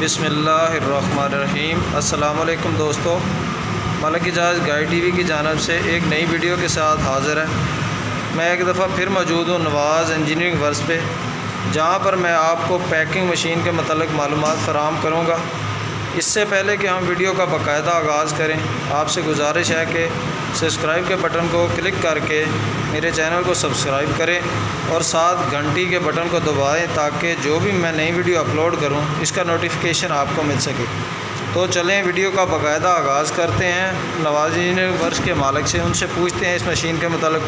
बिस्मिल्लाहिर्रहमानिर्रहीम। अस्सलाम वालेकुम दोस्तों, मलिक इजाज़ गाइड टीवी की जानिब से एक नई वीडियो के साथ हाज़िर है। मैं एक दफ़ा फिर मौजूद हूँ नवाज़ इंजीनियरिंग वर्क्स पे, जहाँ पर मैं आपको पैकिंग मशीन के मतलब मालूमात फ़राहम करूँगा। इससे पहले कि हम वीडियो का बाकायदा आगाज़ करें, आपसे गुजारिश है कि सब्सक्राइब के बटन को क्लिक करके मेरे चैनल को सब्सक्राइब करें और साथ घंटी के बटन को दबाएं ताकि जो भी मैं नई वीडियो अपलोड करूं इसका नोटिफिकेशन आपको मिल सके। तो चलें वीडियो का बाकायदा आगाज़ करते हैं। नवाज़ इंजीनियरिंग वर्क्स के मालिक से उनसे पूछते हैं इस मशीन के मतलब।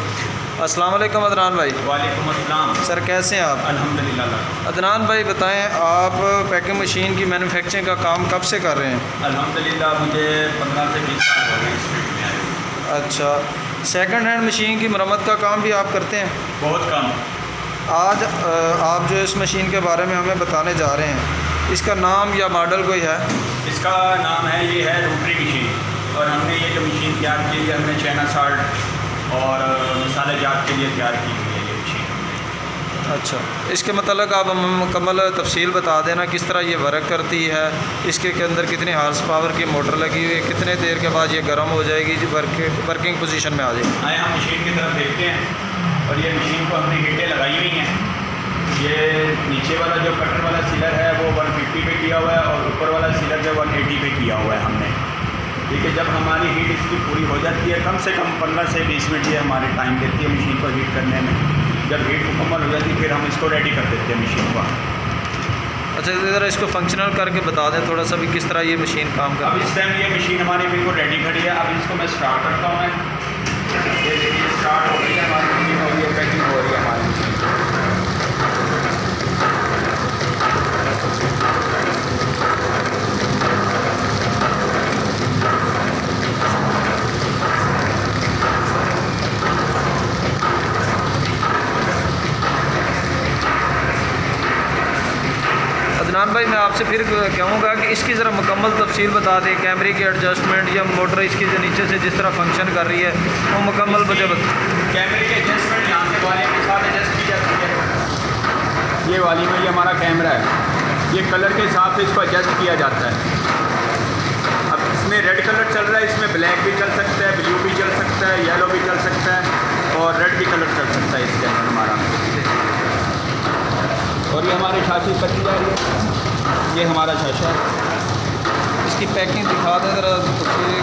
अस्सलाम वालेकुम अदनान भाई। वालेकुम अस्सलाम सर, कैसे हैं आप? अल्हम्दुलिल्लाह। अदनान भाई बताएं, आप पैकिंग मशीन की मैन्युफैक्चरिंग का काम कब से कर रहे हैं? अल्हम्दुलिल्लाह मुझे 15 से 20 साल हो गए इस फील्ड में आए। अच्छा, सेकंड हैंड मशीन की मरम्मत का काम भी आप करते हैं? बहुत कम। आज आप जो इस मशीन के बारे में हमें बताने जा रहे हैं, इसका नाम या मॉडल कोई है? इसका नाम है, ये है रोटरी मशीन, और हमने ये जो मशीन तैयार की है हमने चाइना साल्ट और मसाले जात के लिए तैयार की हुई है ये मशीन। अच्छा, इसके मतलब आप हमें मुकम्मल तफसील बता देना किस तरह ये वर्क करती है, इसके अंदर कितनी हार्स पावर की मोटर लगी हुई है, कितने देर के बाद ये गर्म हो जाएगी, वर्किंग पोजीशन में आ जाएगी। आए हम मशीन की तरफ देखते हैं, और ये मशीन को हमने हीटें लगाई हुई हैं। ये नीचे वाला जो कटर वाला सीलर है वो 150 पे किया हुआ है, और ऊपर वाला सीलर जो 180 पे किया हुआ है हमने। ठीक है, जब हमारी हीट इसकी पूरी हो जाती है, कम से कम 15 से 20 मिनट ये हमारे टाइम देती है मशीन को हीट करने में। जब हीट मुकम्मल हो जाती है फिर हम इसको रेडी कर देते हैं मशीन को। अच्छा, ज़रा इसको फंक्शनल करके बता दें थोड़ा सा भी किस तरह ये मशीन काम अब करती है। इस टाइम ये मशीन हमारी बिल्कुल रेडी खड़ी है। अब इसको मैं स्टार्ट करता हूँ। ये देखिए स्टार्ट हो रही है हमारी मशीन, और ये पैकिंग हो रही है हमारी मशीन। अदनान भाई, मैं आपसे फिर कहूँगा कि इसकी ज़रा मुकम्मल तफसील बता दें, कैमरे की एडजस्टमेंट या मोटर इसकी जो नीचे से जिस तरह फंक्शन कर रही है वो मुकम्मल मुझे कैमरे की एडजस्टमेंट यहाँ से वाली के साथ एडजस्ट की जाती है। ये वाली में ये हमारा कैमरा है, ये कलर के हिसाब से इसको एडजस्ट किया जाता है। अब इसमें रेड कलर चल रहा है, इसमें ब्लैक भी चल सकता है, ब्लू भी चल सकता है, येलो भी चल सकता है, और रेड भी कलर चल सकता है इसके अंदर हमारा। और ये हमारे शाशी कटी जा रही है, ये हमारा शाशा है। इसकी पैकिंग दिखा दें ज़रा,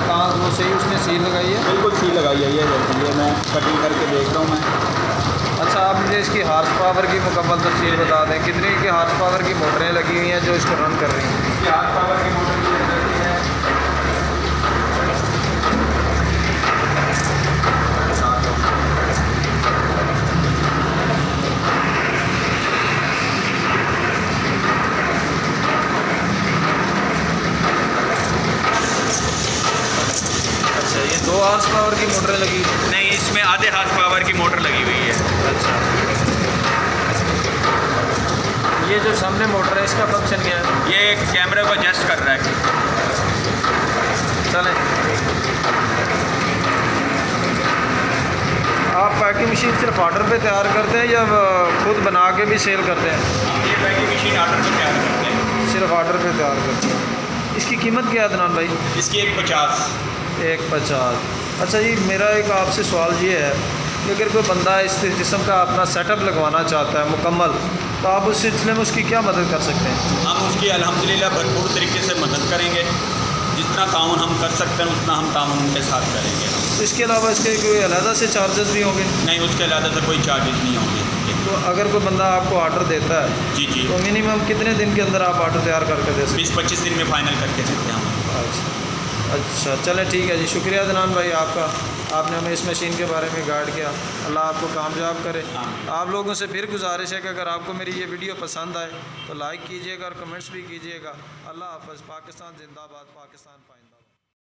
कहाँ वो सही उसने सील लगाई है? बिल्कुल सील लगाई है, ये देखिए मैं कटिंग करके देख रहा हूँ मैं। अच्छा, आप मुझे इसकी हार्स पावर की मुकम्मल तफसील बता दें, कितनी की हार्स पावर की मोटरें लगी हुई हैं जो इसको रन कर रही हैं? इसकी हार्स पावर की मोटर की है। अच्छा, ये 2 हार्स पावर की मोटरें लगी? नहीं, इसमें आधे हार्स पावर की मोटर लगी हुई है। अच्छा, ये जो सामने मोटर है इसका फंक्शन क्या है? ये कैमरे को एडजस्ट कर रहा है। चलें, आप पैकिंग मशीन सिर्फ ऑर्डर पे तैयार करते हैं या खुद बना के भी सेल करते हैं? हम ये पैकिंग मशीन ऑर्डर पर तैयार करते हैं। सिर्फ ऑर्डर पे तैयार करते हैं। इसकी कीमत क्या है अदनान भाई? इसकी 150। 150। अच्छा जी, मेरा एक आपसे सवाल ये है कि अगर कोई बंदा इस किस्म का अपना सेटअप लगवाना चाहता है मुकम्मल, तो आप उस सिलसिले में उसकी क्या मदद कर सकते हैं? हम उसकी अल्हम्दुलिल्लाह भरपूर तरीके से मदद करेंगे। जितना ताउन हम कर सकते हैं उतना हम ताउन उनके साथ करेंगे। तो इसके अलावा इसके कोई अलहदा से चार्जेस भी होंगे? नहीं, उसके अलावा से कोई चार्जेस नहीं होंगे। तो अगर कोई बंदा आपको ऑर्डर देता है जी जी, तो मिनिमम कितने दिन के अंदर आप ऑर्डर तैयार करके दे सकते 20-25 दिन में फाइनल करके देते हैं हम। हैं? अच्छा, चलें ठीक है जी, शुक्रिया अदनान भाई आपका, आपने हमें इस मशीन के बारे में गाइड किया। अल्लाह आपको कामयाब करे। आप लोगों से फिर गुजारिश है कि अगर आपको मेरी ये वीडियो पसंद आए तो लाइक कीजिएगा और कमेंट्स भी कीजिएगा। अल्लाह हाफ़िज़। पाकिस्तान जिंदाबाद, पाकिस्तान पाइंदा।